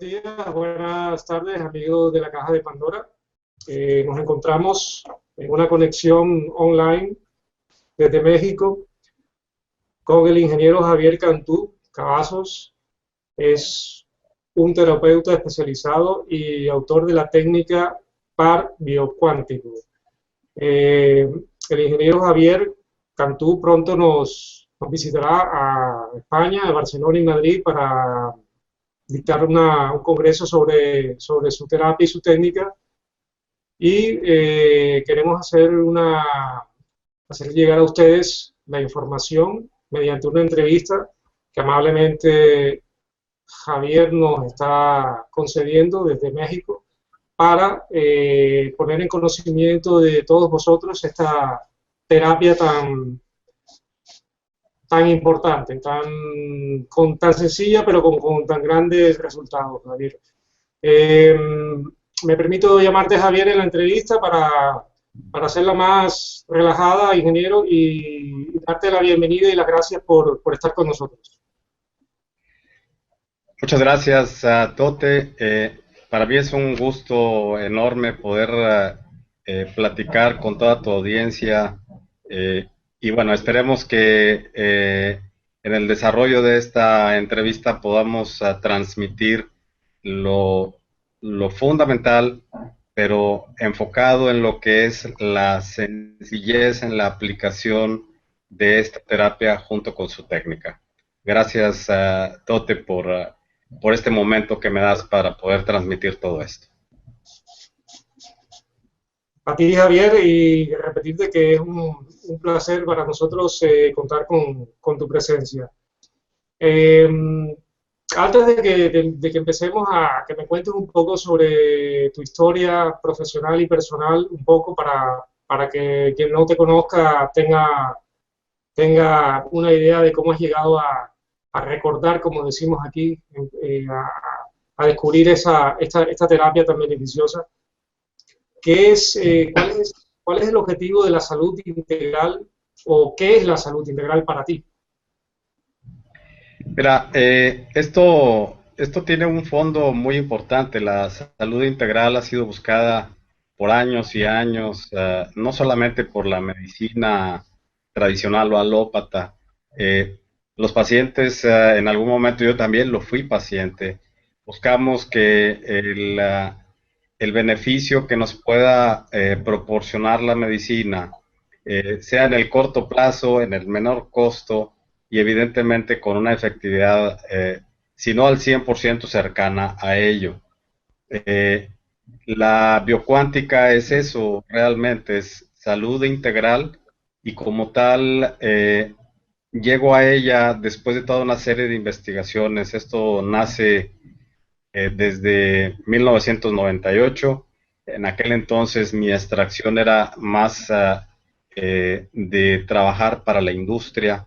días, buenas tardes, amigos de la Caja de Pandora. Nos encontramos en una conexión online desde México con el ingeniero Javier Cantú Cavazos. Es un terapeuta especializado y autor de la técnica PAR biocuántico. El ingeniero Javier Cantú pronto nos visitará a España, a Barcelona y Madrid para dictar un congreso sobre su terapia y su técnica, y queremos hacer llegar a ustedes la información mediante una entrevista que amablemente Javier nos está concediendo desde México para poner en conocimiento de todos vosotros esta terapia tan importante, tan sencilla, pero con tan grandes resultados, Javier. Me permito llamarte Javier en la entrevista para hacerla más relajada, ingeniero, y darte la bienvenida y las gracias por estar con nosotros. Muchas gracias, Tote. Para mí es un gusto enorme poder platicar con toda tu audiencia. Y bueno, esperemos que en el desarrollo de esta entrevista podamos transmitir lo fundamental, pero enfocado en lo que es la sencillez en la aplicación de esta terapia junto con su técnica. Gracias, Tote, por este momento que me das para poder transmitir todo esto. A ti, Javier, y repetirte que es un placer para nosotros contar con tu presencia. Antes de que empecemos a que me cuentes un poco sobre tu historia profesional y personal, un poco para que quien no te conozca tenga una idea de cómo has llegado a recordar, como decimos aquí, a descubrir esta terapia tan beneficiosa. ¿Cuál es el objetivo de la salud integral o qué es la salud integral para ti? Mira, esto tiene un fondo muy importante. La salud integral ha sido buscada por años y años, no solamente por la medicina tradicional o alópata. Los pacientes, en algún momento yo también lo fui paciente, buscamos que el beneficio que nos pueda proporcionar la medicina sea en el corto plazo, en el menor costo y evidentemente con una efectividad, si no al 100% cercana a ello. Eh, la biocuántica es eso, realmente es salud integral y como tal llego a ella después de toda una serie de investigaciones. Esto nace desde 1998. En aquel entonces mi extracción era más de trabajar para la industria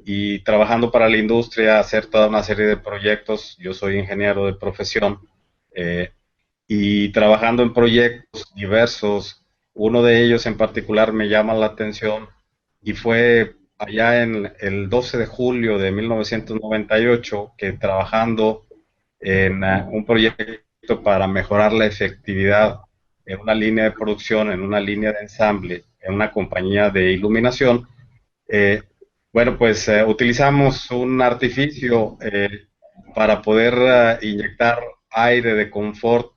y trabajando para la industria hacer toda una serie de proyectos. Yo soy ingeniero de profesión y trabajando en proyectos diversos. Uno de ellos en particular me llama la atención y fue allá en el 12 de julio de 1998 que trabajando en un proyecto para mejorar la efectividad en una línea de producción, en una línea de ensamble, en una compañía de iluminación. Bueno, pues utilizamos un artificio para poder inyectar aire de confort,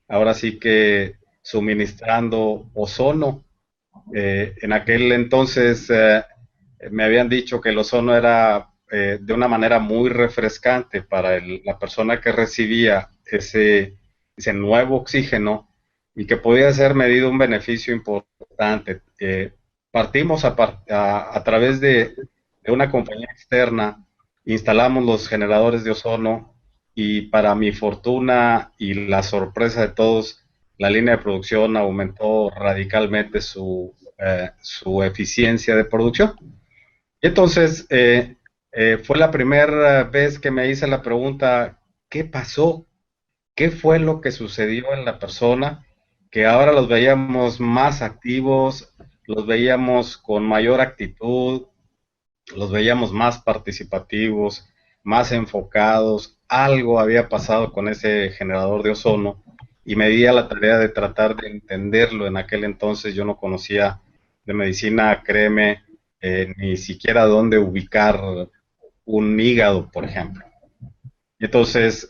ahora sí que suministrando ozono. En aquel entonces me habían dicho que el ozono era de una manera muy refrescante para la persona que recibía ese nuevo oxígeno y que podía ser medido un beneficio importante. Partimos a través de una compañía externa, instalamos los generadores de ozono y para mi fortuna y la sorpresa de todos, la línea de producción aumentó radicalmente su eficiencia de producción. Y entonces fue la primera vez que me hice la pregunta, ¿qué pasó? ¿Qué fue lo que sucedió en la persona? Que ahora los veíamos más activos, los veíamos con mayor actitud, los veíamos más participativos, más enfocados, algo había pasado con ese generador de ozono y me di a la tarea de tratar de entenderlo. En aquel entonces yo no conocía de medicina, créeme, ni siquiera dónde ubicar un hígado, por ejemplo. Y entonces,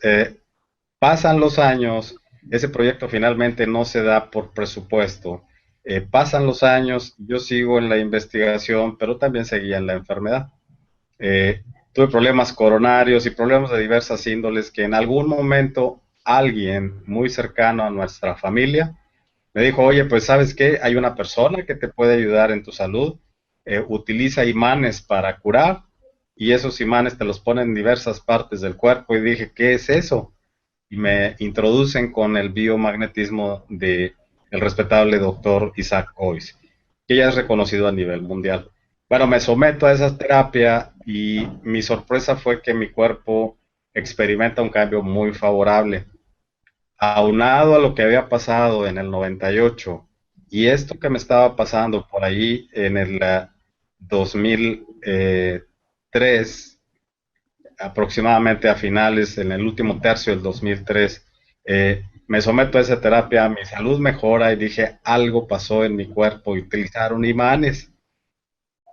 pasan los años, ese proyecto finalmente no se da por presupuesto. Pasan los años, yo sigo en la investigación, pero también seguía en la enfermedad. Tuve problemas coronarios y problemas de diversas índoles que en algún momento alguien muy cercano a nuestra familia me dijo, oye, pues sabes qué, hay una persona que te puede ayudar en tu salud, utiliza imanes para curar y esos imanes te los ponen en diversas partes del cuerpo y dije, ¿qué es eso? Y me introducen con el biomagnetismo de el respetable doctor Isaac Ois, que ya es reconocido a nivel mundial. Bueno, me someto a esa terapia y mi sorpresa fue que mi cuerpo experimenta un cambio muy favorable. Aunado a lo que había pasado en el 98 y esto que me estaba pasando por ahí en el 2003, aproximadamente a finales, en el último tercio del 2003, me someto a esa terapia, mi salud mejora y dije, algo pasó en mi cuerpo y utilizaron imanes.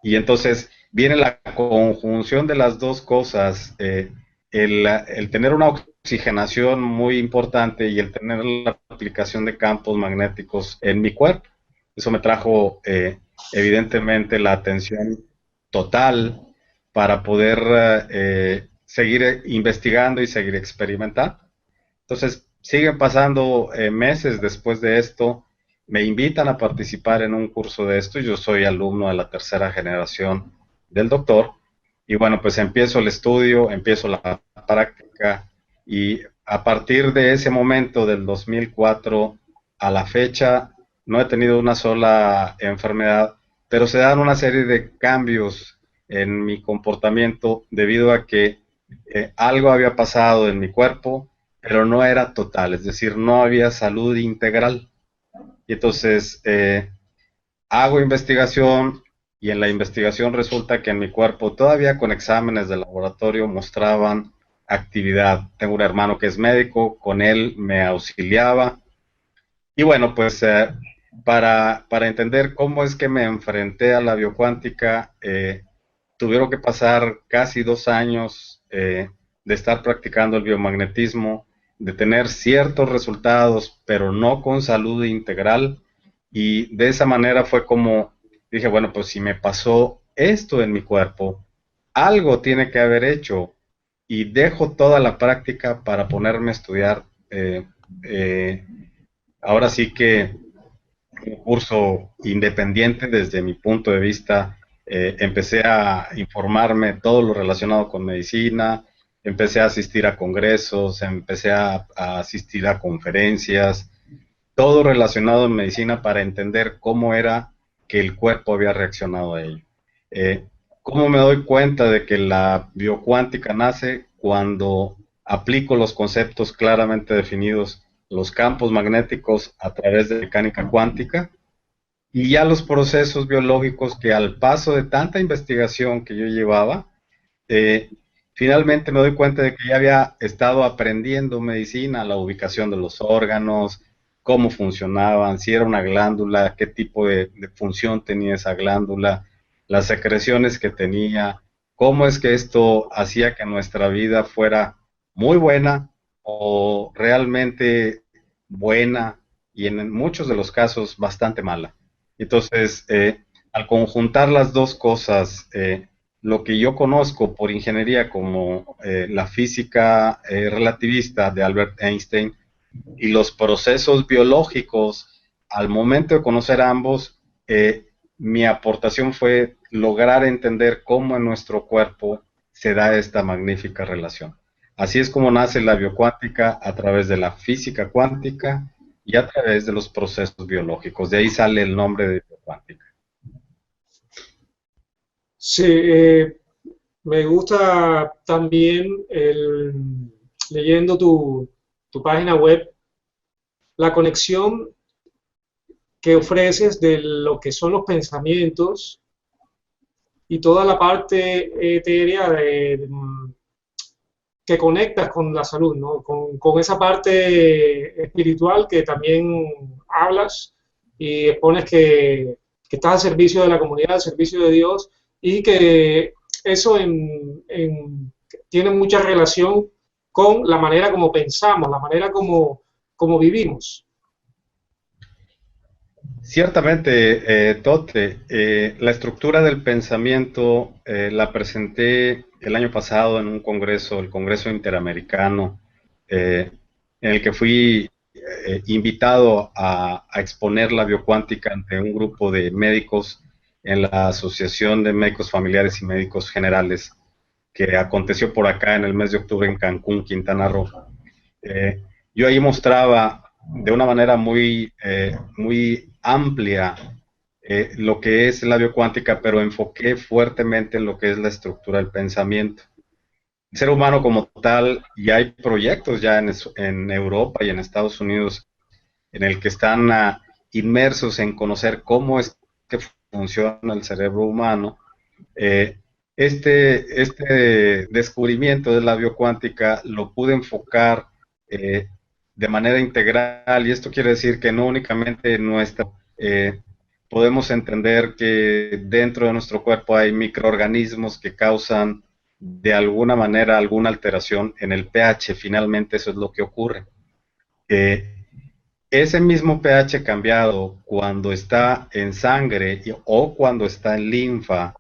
Y entonces viene la conjunción de las dos cosas, el tener una oxigenación muy importante y el tener la aplicación de campos magnéticos en mi cuerpo. Eso me trajo evidentemente la atención total para poder seguir investigando y seguir experimentando. Entonces, siguen pasando meses después de esto, me invitan a participar en un curso de esto, yo soy alumno de la tercera generación del doctor, y bueno, pues empiezo el estudio, empiezo la práctica, y a partir de ese momento, del 2004 a la fecha, no he tenido una sola enfermedad, pero se dan una serie de cambios en mi comportamiento debido a que algo había pasado en mi cuerpo, pero no era total, es decir, no había salud integral. Y entonces hago investigación y en la investigación resulta que en mi cuerpo, todavía con exámenes de laboratorio, mostraban actividad. Tengo un hermano que es médico, con él me auxiliaba. Y bueno, pues para entender cómo es que me enfrenté a la biocuántica, tuvieron que pasar casi 2 años de estar practicando el biomagnetismo, de tener ciertos resultados, pero no con salud integral. Y de esa manera fue como dije, bueno, pues si me pasó esto en mi cuerpo, algo tiene que haber hecho. Y dejo toda la práctica para ponerme a estudiar. Eh, Ahora sí que un curso independiente desde mi punto de vista. Empecé a informarme todo lo relacionado con medicina, empecé a asistir a congresos, empecé a asistir a conferencias, todo relacionado en medicina para entender cómo era que el cuerpo había reaccionado a ello. Eh, ¿Cómo me doy cuenta de que la biocuántica nace cuando aplico los conceptos claramente definidos, los campos magnéticos a través de mecánica cuántica y ya los procesos biológicos que al paso de tanta investigación que yo llevaba, eh, finalmente me doy cuenta de que ya había estado aprendiendo medicina, la ubicación de los órganos, cómo funcionaban, si era una glándula, qué tipo de función tenía esa glándula, las secreciones que tenía, cómo es que esto hacía que nuestra vida fuera muy buena o realmente buena y en muchos de los casos bastante mala. Entonces, al conjuntar las dos cosas, lo que yo conozco por ingeniería como la física relativista de Albert Einstein y los procesos biológicos, al momento de conocer ambos, mi aportación fue lograr entender cómo en nuestro cuerpo se da esta magnífica relación. Así es como nace la biocuántica a través de la física cuántica y a través de los procesos biológicos. De ahí sale el nombre de biocuántica. Sí, me gusta también leyendo tu página web, la conexión que ofreces de lo que son los pensamientos y toda la parte etérea que conectas con la salud, ¿no? Con esa parte espiritual que también hablas y expones que estás al servicio de la comunidad, al servicio de Dios, y que eso tiene mucha relación con la manera como pensamos, la manera como vivimos. Ciertamente, Tote, la estructura del pensamiento la presenté el año pasado en un congreso, el Congreso Interamericano, en el que fui invitado a exponer la biocuántica ante un grupo de médicos en la Asociación de Médicos Familiares y Médicos Generales, que aconteció por acá en el mes de octubre en Cancún, Quintana Roo. Eh, yo ahí mostraba de una manera muy amplia lo que es la biocuántica, pero enfoqué fuertemente en lo que es la estructura del pensamiento. El ser humano como tal, y hay proyectos ya en Europa y en Estados Unidos en el que están inmersos en conocer cómo es que funciona el cerebro humano. Eh, este descubrimiento de la biocuántica lo pude enfocar eh, de manera integral, y esto quiere decir que no únicamente podemos entender que dentro de nuestro cuerpo hay microorganismos que causan de alguna manera alguna alteración en el pH. Finalmente eso es lo que ocurre. Ese mismo pH cambiado cuando está en sangre o cuando está en linfa,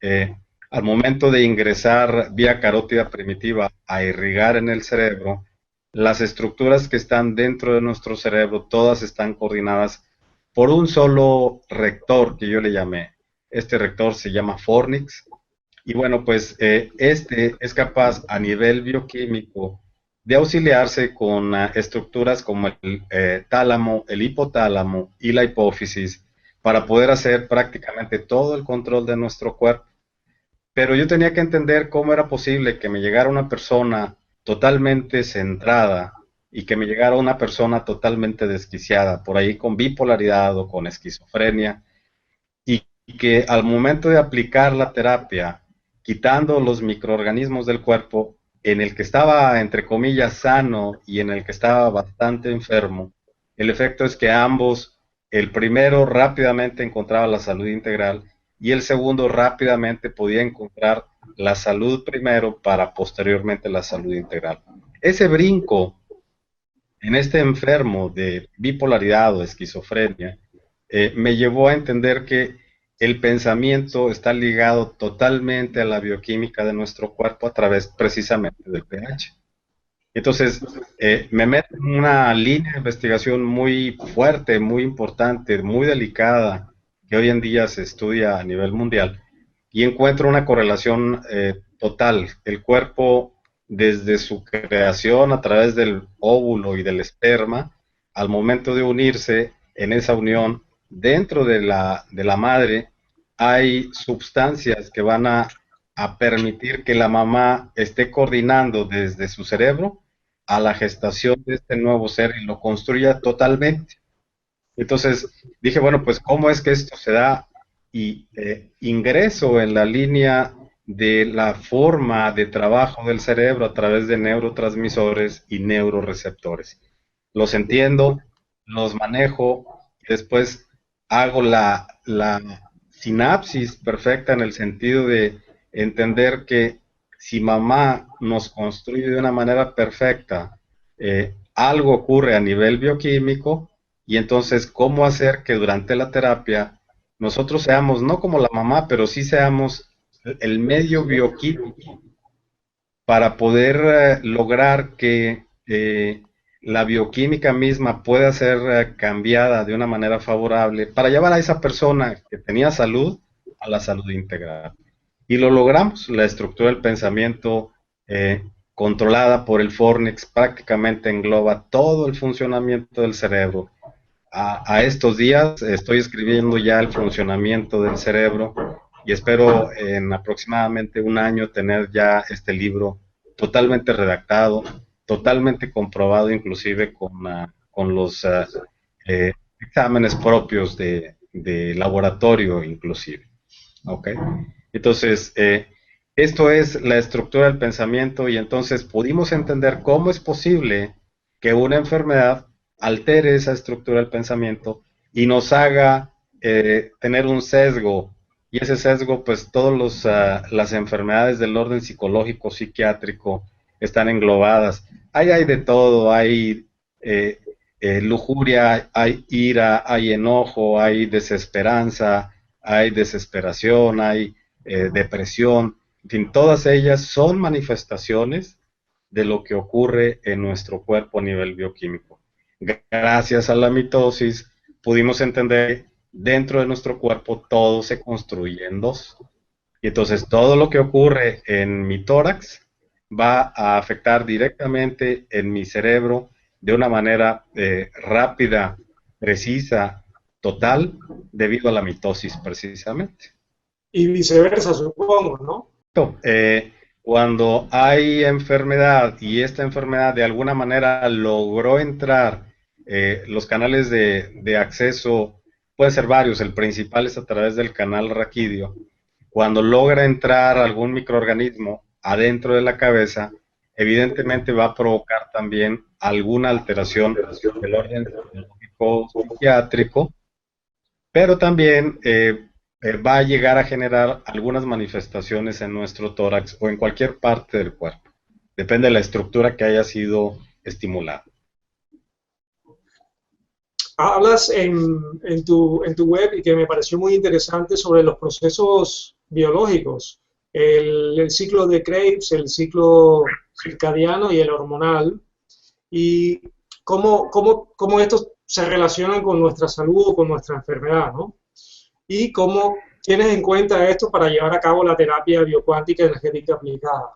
eh, al momento de ingresar vía carótida primitiva a irrigar en el cerebro, las estructuras que están dentro de nuestro cerebro, todas están coordinadas por un solo rector que yo le llamé. Este rector se llama Fornix. Y bueno, pues este es capaz a nivel bioquímico de auxiliarse con estructuras como el tálamo, el hipotálamo y la hipófisis para poder hacer prácticamente todo el control de nuestro cuerpo. Pero yo tenía que entender cómo era posible que me llegara una persona totalmente centrada y que me llegara una persona totalmente desquiciada, por ahí con bipolaridad o con esquizofrenia, y que al momento de aplicar la terapia, quitando los microorganismos del cuerpo, en el que estaba, entre comillas, sano y en el que estaba bastante enfermo, el efecto es que ambos, el primero rápidamente encontraba la salud integral y el segundo rápidamente podía encontrar la salud primero para posteriormente la salud integral. Ese brinco en este enfermo de bipolaridad o esquizofrenia me llevó a entender que el pensamiento está ligado totalmente a la bioquímica de nuestro cuerpo a través precisamente del pH. Entonces, me meto en una línea de investigación muy fuerte, muy importante, muy delicada, que hoy en día se estudia a nivel mundial, y encuentro una correlación total. El cuerpo, desde su creación a través del óvulo y del esperma, al momento de unirse en esa unión, dentro de la madre, hay sustancias que van a permitir que la mamá esté coordinando desde su cerebro a la gestación de este nuevo ser y lo construya totalmente. Entonces dije, bueno, pues ¿cómo es que esto se da? Y ingreso en la línea de la forma de trabajo del cerebro a través de neurotransmisores y neuroreceptores. Los entiendo, los manejo, y después hago la sinapsis perfecta en el sentido de entender que si mamá nos construye de una manera perfecta, algo ocurre a nivel bioquímico, y entonces cómo hacer que durante la terapia nosotros seamos, no como la mamá, pero sí seamos el medio bioquímico para poder lograr que la bioquímica misma pueda ser cambiada de una manera favorable para llevar a esa persona que tenía salud a la salud integral. Y lo logramos. La estructura del pensamiento controlada por el Fornix prácticamente engloba todo el funcionamiento del cerebro. A estos días estoy escribiendo ya el funcionamiento del cerebro y espero en aproximadamente un año tener ya este libro totalmente redactado, totalmente comprobado, inclusive con los exámenes propios de laboratorio inclusive. ¿Okay? Entonces, Esto es la estructura del pensamiento y entonces pudimos entender cómo es posible que una enfermedad altere esa estructura del pensamiento y nos haga tener un sesgo. Y ese sesgo, pues todas las enfermedades del orden psicológico, psiquiátrico, están englobadas. Ahí hay de todo, hay eh, lujuria, hay ira, hay enojo, hay desesperanza, hay desesperación, hay depresión. En fin, todas ellas son manifestaciones de lo que ocurre en nuestro cuerpo a nivel bioquímico. Gracias a la mitosis pudimos entender que dentro de nuestro cuerpo todo se construye en dos. Y entonces todo lo que ocurre en mi tórax va a afectar directamente en mi cerebro de una manera rápida, precisa, total, debido a la mitosis precisamente. Y viceversa, supongo, ¿no? Cuando hay enfermedad y esta enfermedad de alguna manera logró entrar, los canales de acceso, puede ser varios, el principal es a través del canal raquídeo. Cuando logra entrar algún microorganismo adentro de la cabeza, evidentemente va a provocar también alguna alteración del orden psicológico psiquiátrico, pero también va a llegar a generar algunas manifestaciones en nuestro tórax o en cualquier parte del cuerpo. Depende de la estructura que haya sido estimulada. Hablas en tu web y que me pareció muy interesante sobre los procesos biológicos, el ciclo de Krebs, el ciclo circadiano y el hormonal, y cómo estos se relacionan con nuestra salud o con nuestra enfermedad, ¿no? Y cómo tienes en cuenta esto para llevar a cabo la terapia biocuántica energética aplicada.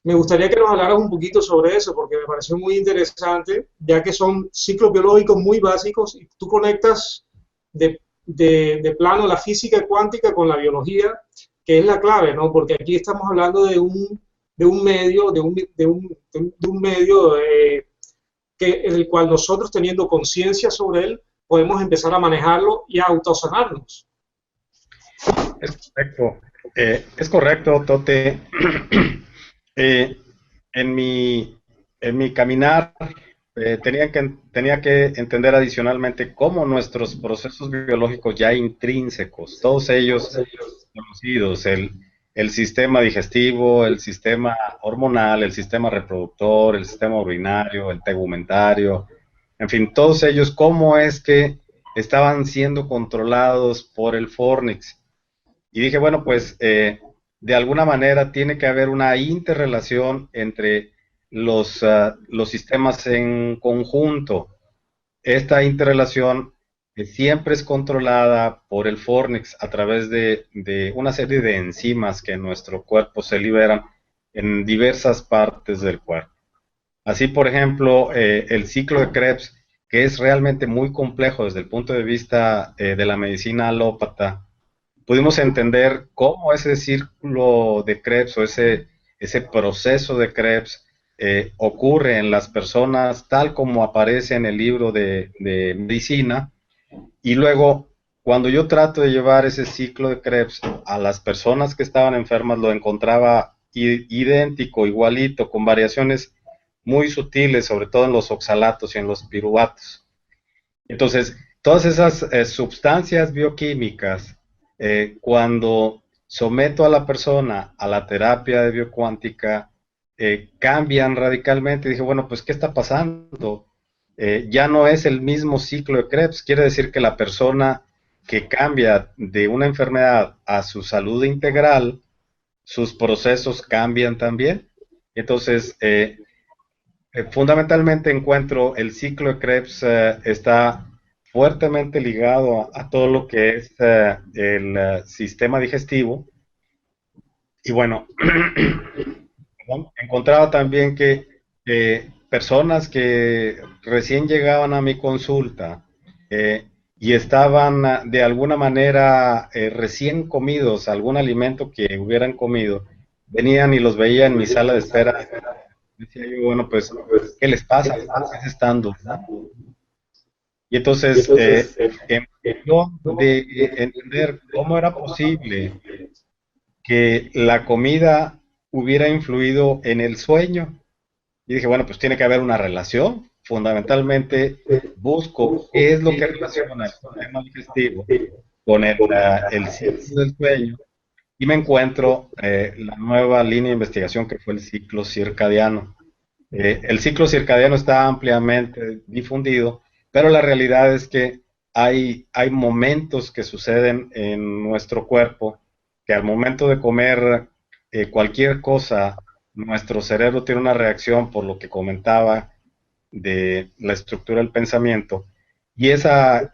Me gustaría que nos hablaras un poquito sobre eso, porque me pareció muy interesante, ya que son ciclos biológicos muy básicos y tú conectas de plano la física cuántica con la biología, que es la clave, ¿no? Porque aquí estamos hablando de un medio, de un medio en el cual nosotros, teniendo conciencia sobre él, podemos empezar a manejarlo y a autosanarnos. Es correcto, Tote. Eh, en mi caminar tenía que entender adicionalmente cómo nuestros procesos biológicos ya intrínsecos, todos ellos conocidos, el sistema digestivo, el sistema hormonal, el sistema reproductor, el sistema urinario, el tegumentario, en fin, todos ellos, cómo es que estaban siendo controlados por el Fornix. Y dije, bueno, pues de alguna manera tiene que haber una interrelación entre los sistemas en conjunto. Esta interrelación siempre es controlada por el Fornix a través de una serie de enzimas que en nuestro cuerpo se liberan en diversas partes del cuerpo. Así, por ejemplo, el ciclo de Krebs, que es realmente muy complejo desde el punto de vista de la medicina alópata, pudimos entender cómo ese círculo de Krebs o ese proceso de Krebs ocurre en las personas tal como aparece en el libro de medicina, y luego cuando yo trato de llevar ese ciclo de Krebs a las personas que estaban enfermas, lo encontraba idéntico, igualito, con variaciones muy sutiles, sobre todo en los oxalatos y en los piruvatos. Entonces, todas esas sustancias bioquímicas, cuando someto a la persona a la terapia de biocuántica, cambian radicalmente. Y dije, bueno, pues, ¿qué está pasando? Ya no es el mismo ciclo de Krebs. Quiere decir que la persona que cambia de una enfermedad a su salud integral, sus procesos cambian también. Entonces, fundamentalmente encuentro el ciclo de Krebs está fuertemente ligado a todo lo que es el sistema digestivo. Y bueno, encontraba también que personas que recién llegaban a mi consulta y estaban de alguna manera recién comidos, algún alimento que hubieran comido, venían y los veía en mi sala de espera. Decía yo, bueno, pues, ¿qué les pasa? ¿Cómo es estando? Y entonces, en cuestión de entender cómo era posible que la comida hubiera influido en el sueño. Y dije, bueno, pues tiene que haber una relación. Fundamentalmente busco qué es lo que relaciona el sistema digestivo con el ciclo del sueño y me encuentro la nueva línea de investigación que fue el ciclo circadiano. El ciclo circadiano está ampliamente difundido, pero la realidad es que hay momentos que suceden en nuestro cuerpo que al momento de comer cualquier cosa, nuestro cerebro tiene una reacción por lo que comentaba de la estructura del pensamiento y esa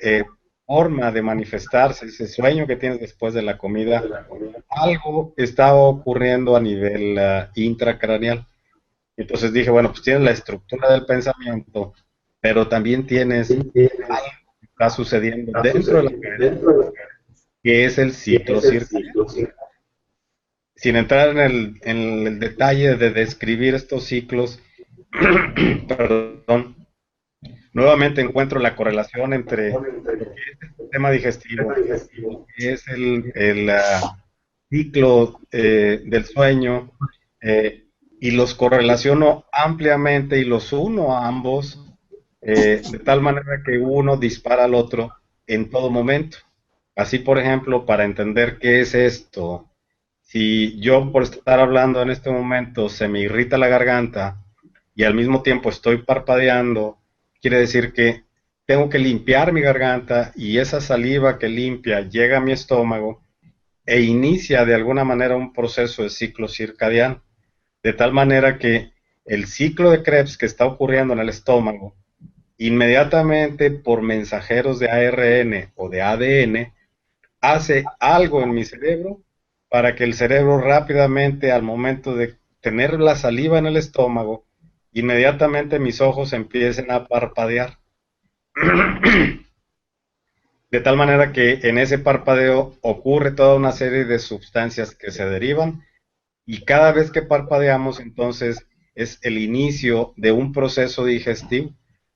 forma de manifestarse, ese sueño que tienes después de la comida, algo está ocurriendo a nivel intracraneal. Entonces dije, bueno, pues tienes la estructura del pensamiento, pero también tienes algo que está sucediendo dentro de la cabeza, que es el ciclo circadiano. Sin entrar en el detalle de describir estos ciclos, perdón, nuevamente encuentro la correlación entre lo que es el sistema digestivo, lo que es el ciclo del sueño, y los correlaciono ampliamente y los uno a ambos, de tal manera que uno dispara al otro en todo momento. Así, por ejemplo, para entender qué es esto, si yo por estar hablando en este momento se me irrita la garganta y al mismo tiempo estoy parpadeando, quiere decir que tengo que limpiar mi garganta y esa saliva que limpia llega a mi estómago e inicia de alguna manera un proceso de ciclo circadiano, de tal manera que el ciclo de Krebs que está ocurriendo en el estómago, inmediatamente por mensajeros de ARN o de ADN, hace algo en mi cerebro para que el cerebro rápidamente, al momento de tener la saliva en el estómago, inmediatamente mis ojos empiecen a parpadear. De tal manera que en ese parpadeo ocurre toda una serie de sustancias que se derivan y cada vez que parpadeamos entonces es el inicio de un proceso digestivo.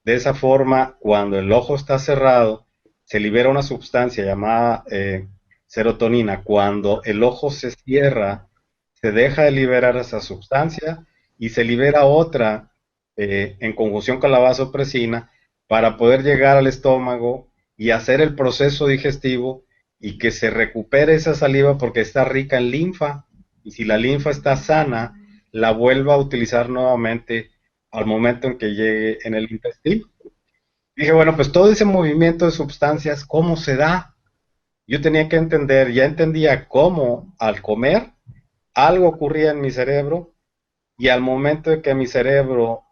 De esa forma, cuando el ojo está cerrado, se libera una sustancia llamada serotonina. Cuando el ojo se cierra, se deja de liberar esa sustancia y se libera otra en conjunción con la vasopresina para poder llegar al estómago y hacer el proceso digestivo y que se recupere esa saliva porque está rica en linfa y si la linfa está sana, la vuelva a utilizar nuevamente al momento en que llegue en el intestino. Dije, bueno, pues todo ese movimiento de sustancias, ¿cómo se da? Yo tenía que entender, ya entendía cómo al comer algo ocurría en mi cerebro y al momento de que mi cerebro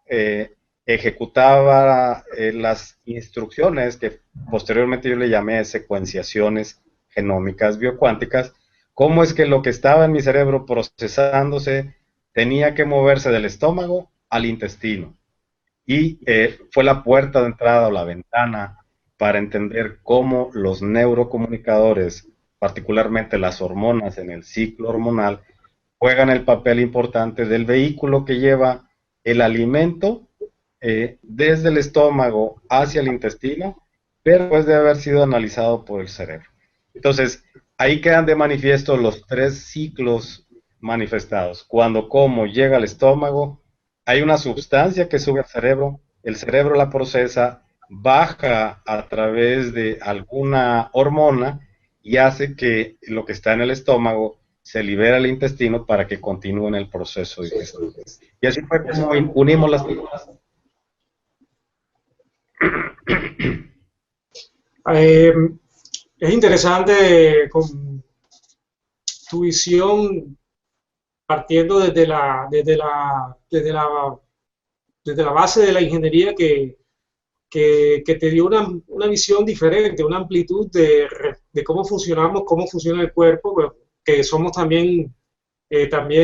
ejecutaba las instrucciones que posteriormente yo le llamé secuenciaciones genómicas biocuánticas, cómo es que lo que estaba en mi cerebro procesándose tenía que moverse del estómago al intestino. Y fue la puerta de entrada o la ventana para entender cómo los neurocomunicadores, particularmente las hormonas en el ciclo hormonal, juegan el papel importante del vehículo que lleva el alimento desde el estómago hacia el intestino, pero después de haber sido analizado por el cerebro. Entonces, ahí quedan de manifiesto los tres ciclos manifestados. Cuando como llega al estómago, hay una sustancia que sube al cerebro, el cerebro la procesa, baja a través de alguna hormona y hace que lo que está en el estómago se libera al intestino para que continúe en el proceso digestivo. Y así fue como unimos las figuras. Es interesante con tu visión partiendo desde la base de la ingeniería que te dio una visión diferente, una amplitud de cómo funcionamos, cómo funciona el cuerpo, que somos también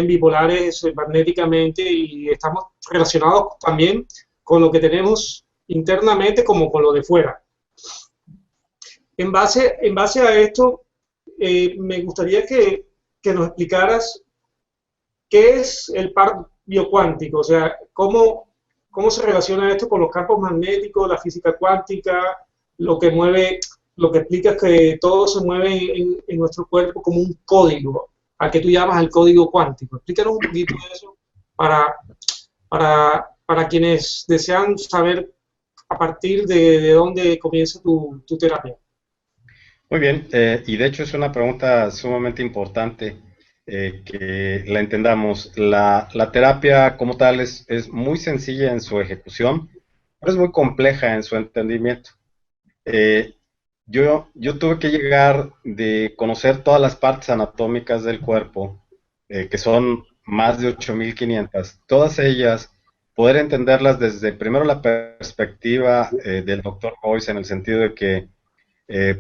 bipolares magnéticamente y estamos relacionados también con lo que tenemos internamente como con lo de fuera. En base a esto, me gustaría que nos explicaras qué es el par biocuántico, o sea, cómo se relaciona esto con los campos magnéticos, la física cuántica, lo que explica es que todo se mueve en nuestro cuerpo como un código. al que tú llamas el código cuántico. Explícanos un poquito de eso para, para quienes desean saber a partir de dónde comienza tu terapia. Muy bien, y de hecho es una pregunta sumamente importante que la entendamos. La terapia como tal es muy sencilla en su ejecución, pero es muy compleja en su entendimiento. Eh, yo tuve que llegar de conocer todas las partes anatómicas del cuerpo, que son más de 8.500, todas ellas, poder entenderlas desde primero la perspectiva del doctor Boyce, en el sentido de que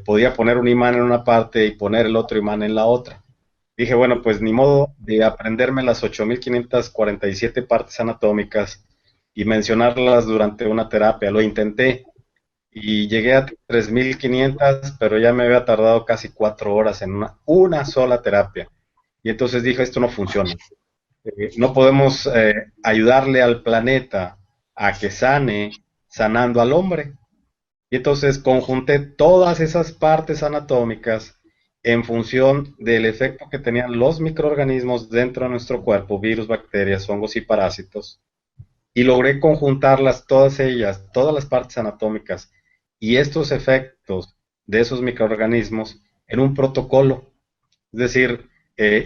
podía poner un imán en una parte y poner el otro imán en la otra. Dije, bueno, pues ni modo de aprenderme las 8.547 partes anatómicas y mencionarlas durante una terapia. Lo intenté y llegué a 3.500, pero ya me había tardado casi 4 horas en una sola terapia. Y entonces dije, esto no funciona. No podemos ayudarle al planeta a que sane sanando al hombre. Y entonces conjunté todas esas partes anatómicas en función del efecto que tenían los microorganismos dentro de nuestro cuerpo, virus, bacterias, hongos y parásitos, y logré conjuntarlas todas ellas, todas las partes anatómicas y estos efectos de esos microorganismos en un protocolo. Es decir,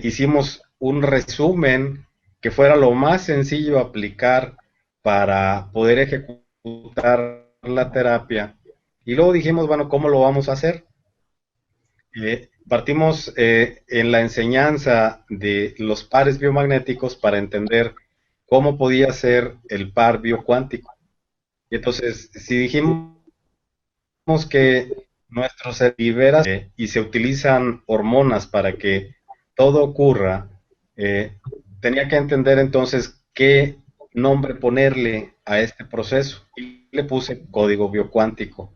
hicimos un resumen que fuera lo más sencillo aplicar para poder ejecutar la terapia. Y luego dijimos, bueno, ¿cómo lo vamos a hacer? Partimos en la enseñanza de los pares biomagnéticos para entender cómo podía ser el par biocuántico. Y entonces, si dijimos que nuestro cerebro libera y se utilizan hormonas para que todo ocurra, tenía que entender entonces qué nombre ponerle a este proceso. Y le puse código biocuántico.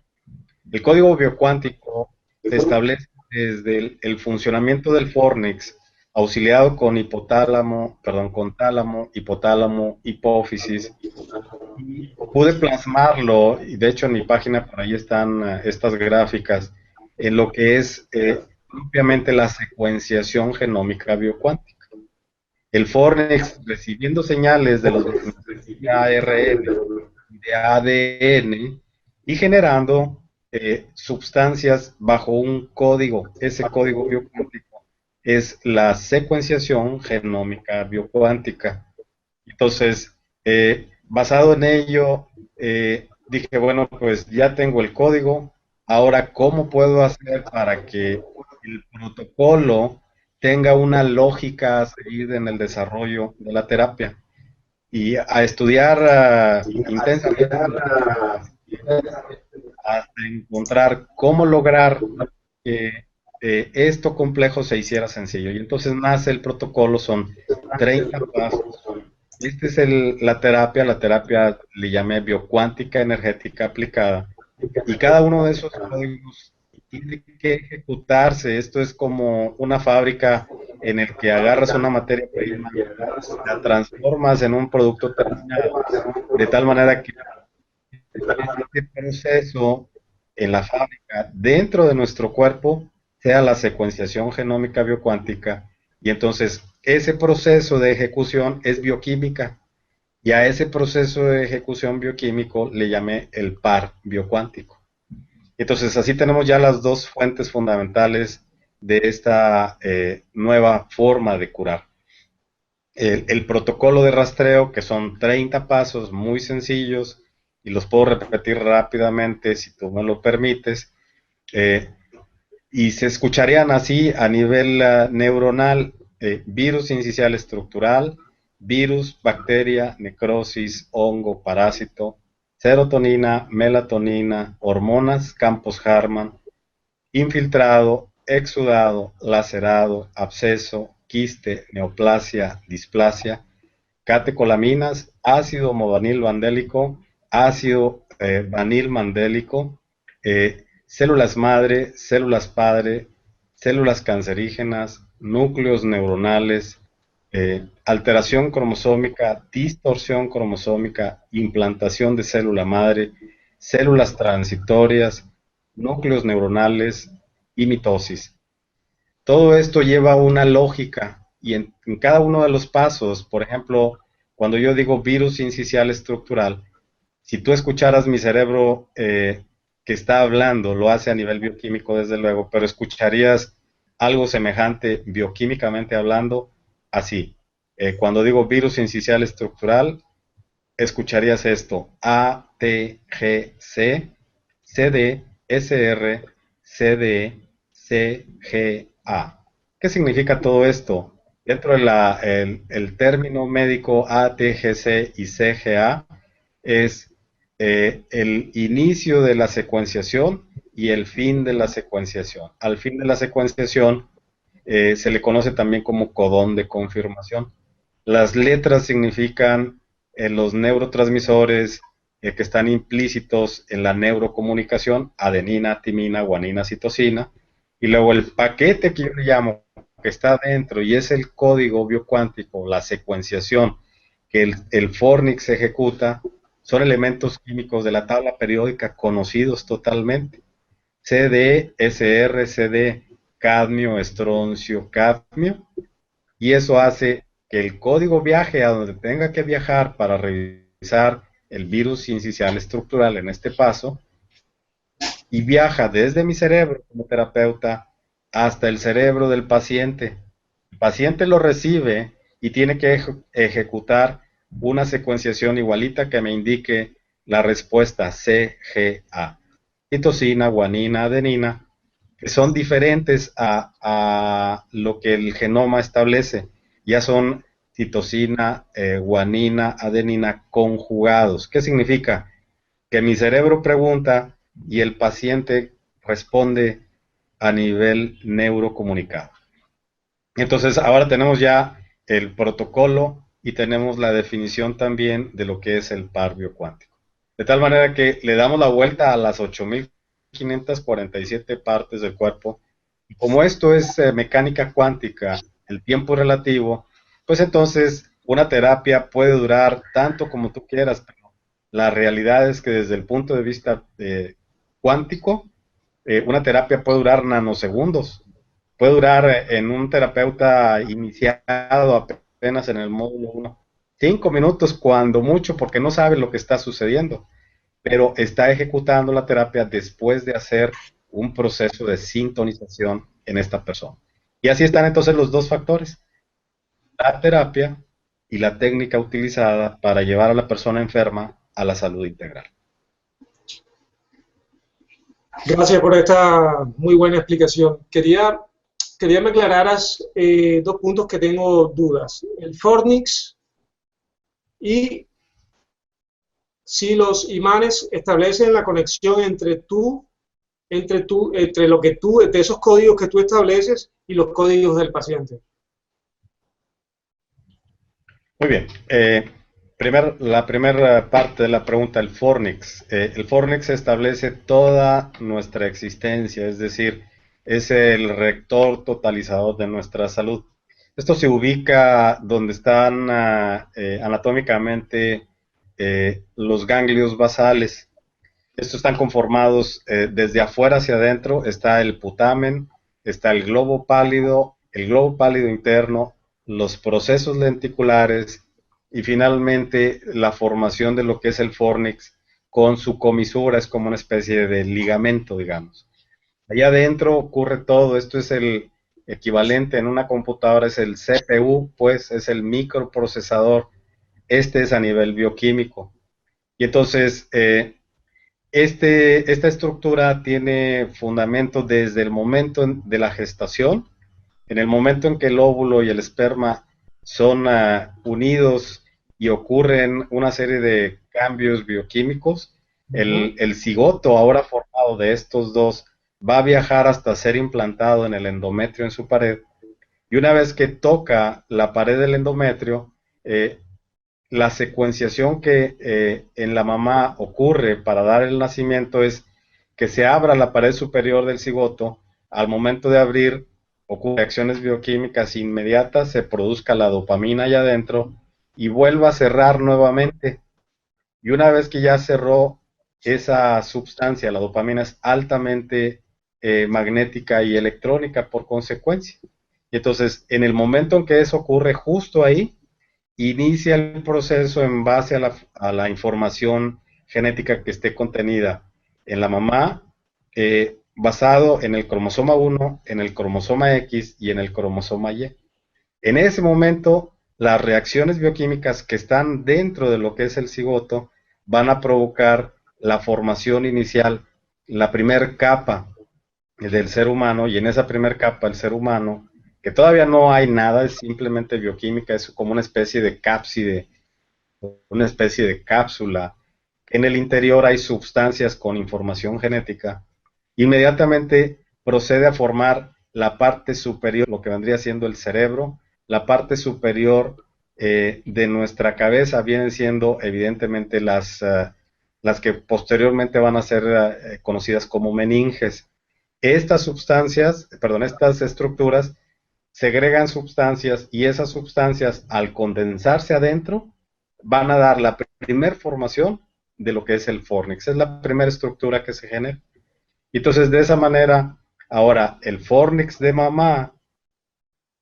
El código biocuántico establece desde el funcionamiento del fornix, auxiliado con hipotálamo, perdón, con tálamo, hipotálamo, hipófisis. Y pude plasmarlo, y de hecho en mi página por ahí están estas gráficas, en lo que es propiamente la secuenciación genómica biocuántica. El fornix recibiendo señales de los de ARN, de ADN, y generando sustancias bajo un código. Ese código biocuántico es la secuenciación genómica biocuántica. Entonces, basado en ello, dije, bueno, pues ya tengo el código, ahora, ¿cómo puedo hacer para que el protocolo tenga una lógica a seguir en el desarrollo de la terapia? Y a estudiar intensamente hasta encontrar cómo lograr que esto complejo se hiciera sencillo. Y entonces nace el protocolo, son 30 pasos. Esta es la terapia le llamé biocuántica energética aplicada. Y cada uno de esos códigos tiene que ejecutarse. Esto es como una fábrica en el que agarras una materia prima, la transformas en un producto terminado, de tal manera que este proceso en la fábrica, dentro de nuestro cuerpo, sea la secuenciación genómica biocuántica, y entonces ese proceso de ejecución es bioquímica, y a ese proceso de ejecución bioquímico le llamé el par biocuántico. Entonces así tenemos ya las dos fuentes fundamentales de esta nueva forma de curar. El protocolo de rastreo, que son 30 pasos muy sencillos, y los puedo repetir rápidamente si tú me lo permites, eh, y se escucharían así a nivel neuronal: virus incisional estructural, virus, bacteria, necrosis, hongo, parásito, serotonina, melatonina, hormonas, campos Harman, infiltrado, exudado, lacerado, absceso, quiste, neoplasia, displasia, catecolaminas, ácido modanil vandélico, ácido vanil mandélico, células madre, células padre, células cancerígenas, núcleos neuronales, alteración cromosómica, distorsión cromosómica, implantación de célula madre, células transitorias, núcleos neuronales y mitosis. Todo esto lleva una lógica y en cada uno de los pasos, por ejemplo, cuando yo digo virus sincicial estructural, si tú escucharas mi cerebro que está hablando, lo hace a nivel bioquímico desde luego, pero escucharías algo semejante bioquímicamente hablando así. Cuando digo virus sincicial estructural, escucharías esto: A, T, G, C, C, D, S, R, C, D, C, G, A. ¿Qué significa todo esto? Dentro del término médico A, T, G, C y C, G, A es el inicio de la secuenciación y el fin de la secuenciación. Al fin de la secuenciación se le conoce también como codón de confirmación. Las letras significan los neurotransmisores que están implícitos en la neurocomunicación: adenina, timina, guanina, citosina, y luego el paquete que yo le llamo, que está dentro, y es el código biocuántico, la secuenciación que el Fornix ejecuta, son elementos químicos de la tabla periódica conocidos totalmente: CD, SR, CD, cadmio, estroncio, cadmio, y eso hace que el código viaje a donde tenga que viajar para revisar el virus sincicial estructural en este paso, y viaja desde mi cerebro como terapeuta hasta el cerebro del paciente. El paciente lo recibe y tiene que ejecutar una secuenciación igualita que me indique la respuesta CGA: citosina, guanina, adenina, que son diferentes a lo que el genoma establece. Ya son citosina, guanina, adenina conjugados. ¿Qué significa? Que mi cerebro pregunta y el paciente responde a nivel neurocomunicado. Entonces, ahora tenemos ya el protocolo y tenemos la definición también de lo que es el par biocuántico. De tal manera que le damos la vuelta a las 8547 partes del cuerpo. Y como esto es mecánica cuántica, el tiempo relativo, pues entonces una terapia puede durar tanto como tú quieras, pero la realidad es que desde el punto de vista cuántico, una terapia puede durar nanosegundos. Puede durar en un terapeuta iniciado apenas en el módulo 1, 5 minutos cuando mucho, porque no sabe lo que está sucediendo, pero está ejecutando la terapia después de hacer un proceso de sintonización en esta persona. Y así están entonces los dos factores: la terapia y la técnica utilizada para llevar a la persona enferma a la salud integral. Gracias por esta muy buena explicación. Quería me aclararas dos puntos que tengo dudas. El Fornix y si los imanes establecen la conexión entre lo que tú, entre esos códigos que tú estableces y los códigos del paciente. Muy bien. La primera parte de la pregunta: el Fornix. El Fornix establece toda nuestra existencia, es decir, es el rector totalizador de nuestra salud. Esto se ubica donde están anatómicamente los ganglios basales. Estos están conformados desde afuera hacia adentro. Está el putamen, está el globo pálido interno, los procesos lenticulares y finalmente la formación de lo que es el fornix con su comisura. Es como una especie de ligamento, digamos. Allá adentro ocurre todo. Esto es el equivalente en una computadora, es el CPU, pues es el microprocesador. Este es a nivel bioquímico. Y entonces, esta estructura tiene fundamento desde el momento de la gestación. En el momento en que el óvulo y el esperma son unidos y ocurren una serie de cambios bioquímicos, el cigoto ahora formado de estos dos va a viajar hasta ser implantado en el endometrio, en su pared, y una vez que toca la pared del endometrio, la secuenciación que en la mamá ocurre para dar el nacimiento es que se abra la pared superior del cigoto. Al momento de abrir, ocurren reacciones bioquímicas inmediatas, se produzca la dopamina allá adentro y vuelva a cerrar nuevamente. Y una vez que ya cerró esa sustancia, la dopamina es altamente magnética y electrónica por consecuencia. Y entonces, en el momento en que eso ocurre, justo ahí, inicia el proceso en base a la información genética que esté contenida en la mamá, basado en el cromosoma 1, en el cromosoma X y en el cromosoma Y. En ese momento, las reacciones bioquímicas que están dentro de lo que es el cigoto van a provocar la formación inicial, la primer capa del ser humano, y en esa primer capa el ser humano, que todavía no hay nada, es simplemente bioquímica, es como una especie de cápside, una especie de cápsula. En el interior hay sustancias con información genética. Inmediatamente procede a formar la parte superior, lo que vendría siendo el cerebro, la parte superior de nuestra cabeza vienen siendo evidentemente las que posteriormente van a ser conocidas como meninges. Estas sustancias, perdón, estas estructuras segregan sustancias y esas sustancias al condensarse adentro van a dar la primer formación de lo que es el fornix. Es la primera estructura que se genera. Entonces, de esa manera, ahora el fornix de mamá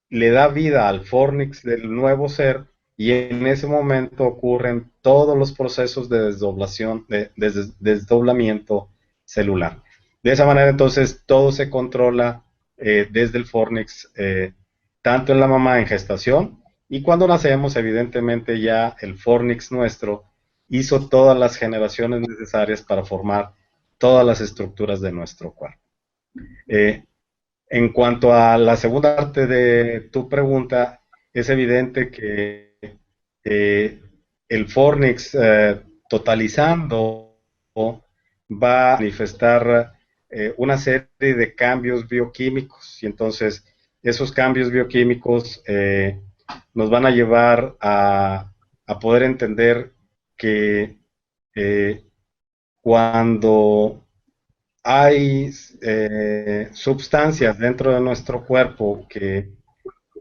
le da vida al fornix del nuevo ser y en ese momento ocurren todos los procesos de desdoblación, de desdoblamiento celular. De esa manera, entonces, todo se controla desde el fornix, tanto en la mamá en gestación y cuando nacemos, evidentemente ya el fornix nuestro hizo todas las generaciones necesarias para formar todas las estructuras de nuestro cuerpo. Eh, en cuanto a la segunda parte de tu pregunta, es evidente que el Fornix totalizando va a manifestar una serie de cambios bioquímicos y entonces esos cambios bioquímicos nos van a llevar a poder entender que cuando hay sustancias dentro de nuestro cuerpo que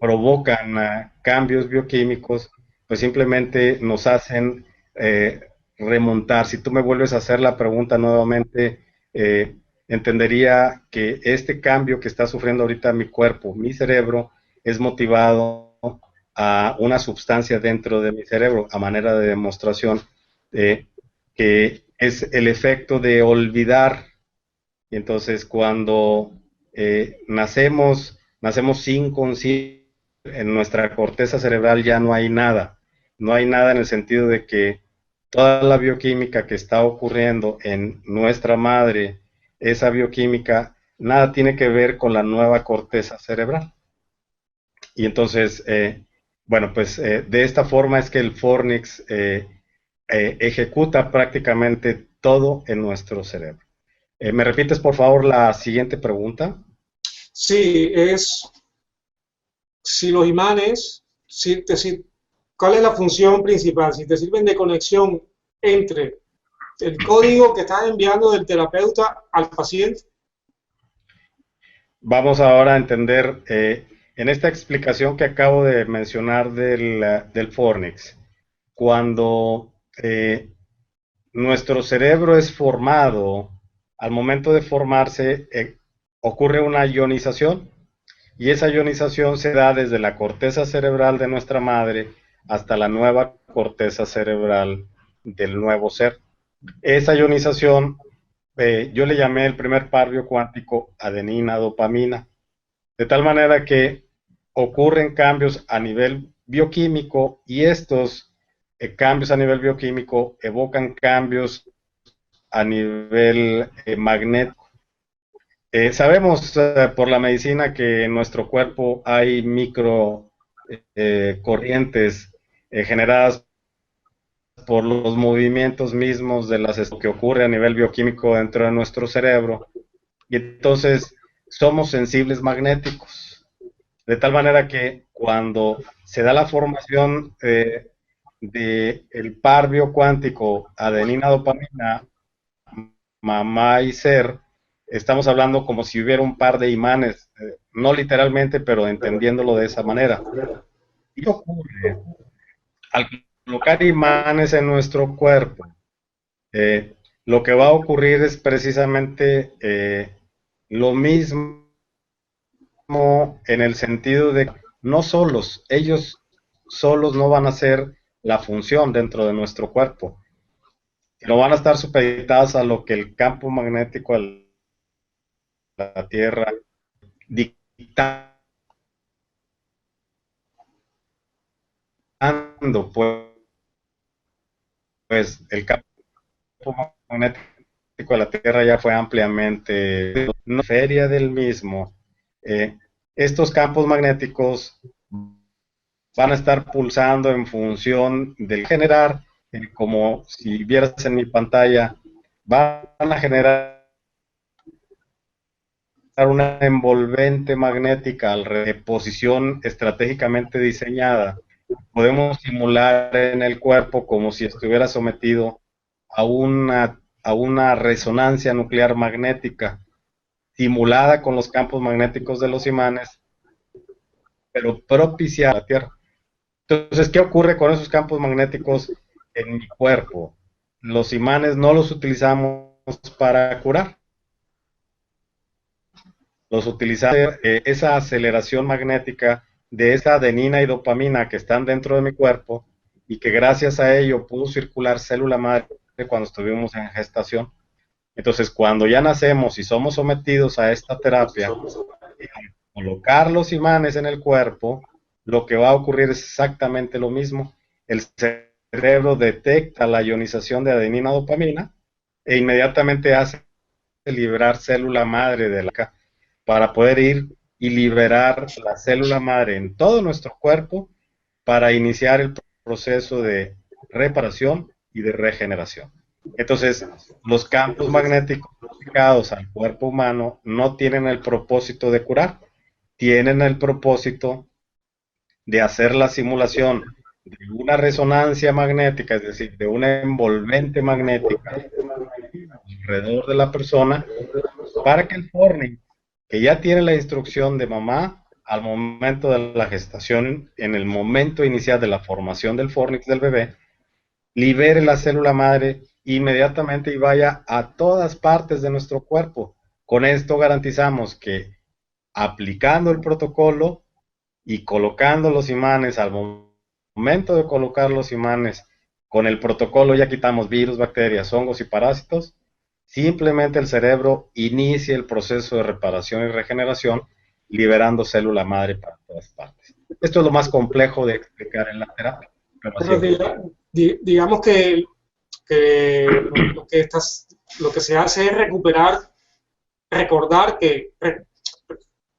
provocan cambios bioquímicos, pues simplemente nos hacen remontar. Si tú me vuelves a hacer la pregunta nuevamente, entendería que este cambio que está sufriendo ahorita mi cuerpo, mi cerebro, es motivado a una sustancia dentro de mi cerebro, a manera de demostración, que es el efecto de olvidar. Y entonces cuando nacemos sin conciencia, en nuestra corteza cerebral ya no hay nada. No hay nada en el sentido de que toda la bioquímica que está ocurriendo en nuestra madre, esa bioquímica, nada tiene que ver con la nueva corteza cerebral. Y entonces, bueno, pues de esta forma es que el Fornix ejecuta prácticamente todo en nuestro cerebro. ¿Me repites, por favor, la siguiente pregunta? Sí, es si los imanes, ¿cuál es la función principal? Si te sirven de conexión entre el código que estás enviando del terapeuta al paciente. Vamos ahora a entender, en esta explicación que acabo de mencionar del Fornix, cuando nuestro cerebro es formado, al momento de formarse ocurre una ionización y esa ionización se da desde la corteza cerebral de nuestra madre hasta la nueva corteza cerebral del nuevo ser. Esa ionización, yo le llamé el primer par biocuántico adenina-dopamina, de tal manera que ocurren cambios a nivel bioquímico y estos cambios a nivel bioquímico evocan cambios a nivel magnético. Sabemos por la medicina que en nuestro cuerpo hay micro corrientes generadas por los movimientos mismos de las que ocurre a nivel bioquímico dentro de nuestro cerebro y entonces somos sensibles magnéticos, de tal manera que cuando se da la formación del par biocuántico adenina-dopamina, mamá y ser, estamos hablando como si hubiera un par de imanes, no literalmente, pero entendiéndolo de esa manera. ¿Qué ocurre? Al colocar imanes en nuestro cuerpo, lo que va a ocurrir es precisamente lo mismo en el sentido de que no solos, ellos solos no van a hacer la función dentro de nuestro cuerpo, no van a estar supeditados a lo que el campo magnético de la Tierra dictando, pues el campo magnético de la Tierra ya fue ampliamente no feria del mismo. Estos campos magnéticos van a estar pulsando en función del generar, como si vieras en mi pantalla, van a generar una envolvente magnética de posición estratégicamente diseñada. Podemos simular en el cuerpo como si estuviera sometido a una resonancia nuclear magnética simulada con los campos magnéticos de los imanes, pero propicia a la Tierra. Entonces, ¿qué ocurre con esos campos magnéticos en mi cuerpo? Los imanes no los utilizamos para curar. Los utilizamos esa aceleración magnética de esa adenina y dopamina que están dentro de mi cuerpo y que gracias a ello pudo circular célula madre cuando estuvimos en gestación. Entonces, cuando ya nacemos y somos sometidos a esta terapia, colocar los imanes en el cuerpo, lo que va a ocurrir es exactamente lo mismo. El cerebro detecta la ionización de adenina dopamina e inmediatamente hace liberar célula madre de la para poder ir y liberar la célula madre en todo nuestro cuerpo para iniciar el proceso de reparación y de regeneración. Entonces, los campos magnéticos aplicados al cuerpo humano no tienen el propósito de curar, tienen el propósito de hacer la simulación de una resonancia magnética, es decir, de una envolvente magnética alrededor de la persona, para que el fornix, que ya tiene la instrucción de mamá al momento de la gestación, en el momento inicial de la formación del fornix del bebé, libere la célula madre inmediatamente y vaya a todas partes de nuestro cuerpo. Con esto garantizamos que aplicando el protocolo y colocando los imanes al momento de colocar los imanes, con el protocolo ya quitamos virus, bacterias, hongos y parásitos, simplemente el cerebro inicia el proceso de reparación y regeneración, liberando célula madre para todas partes. Esto es lo más complejo de explicar en la terapia. Pero digamos que lo que se hace es recordar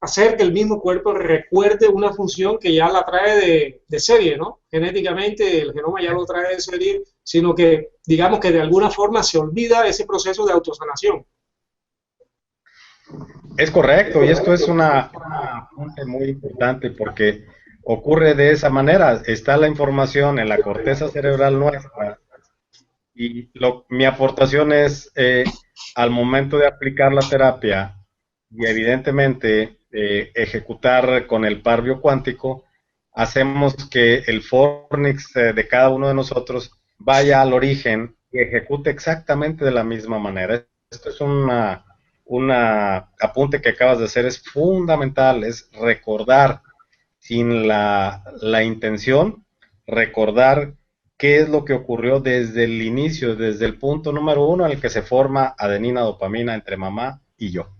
hacer que el mismo cuerpo recuerde una función que ya la trae de serie, ¿no? Genéticamente el genoma ya lo trae de serie, sino que digamos que de alguna forma se olvida ese proceso de autosanación. Es correcto, y esto es una punto muy importante porque ocurre de esa manera. Está la información en la corteza cerebral nuestra y mi aportación es al momento de aplicar la terapia y evidentemente ejecutar con el par biocuántico, hacemos que el fornix de cada uno de nosotros vaya al origen y ejecute exactamente de la misma manera. Esto es un apunte que acabas de hacer, es fundamental, es recordar sin la intención, recordar qué es lo que ocurrió desde el inicio, desde el punto número 1 en el que se forma adenina dopamina entre mamá y yo.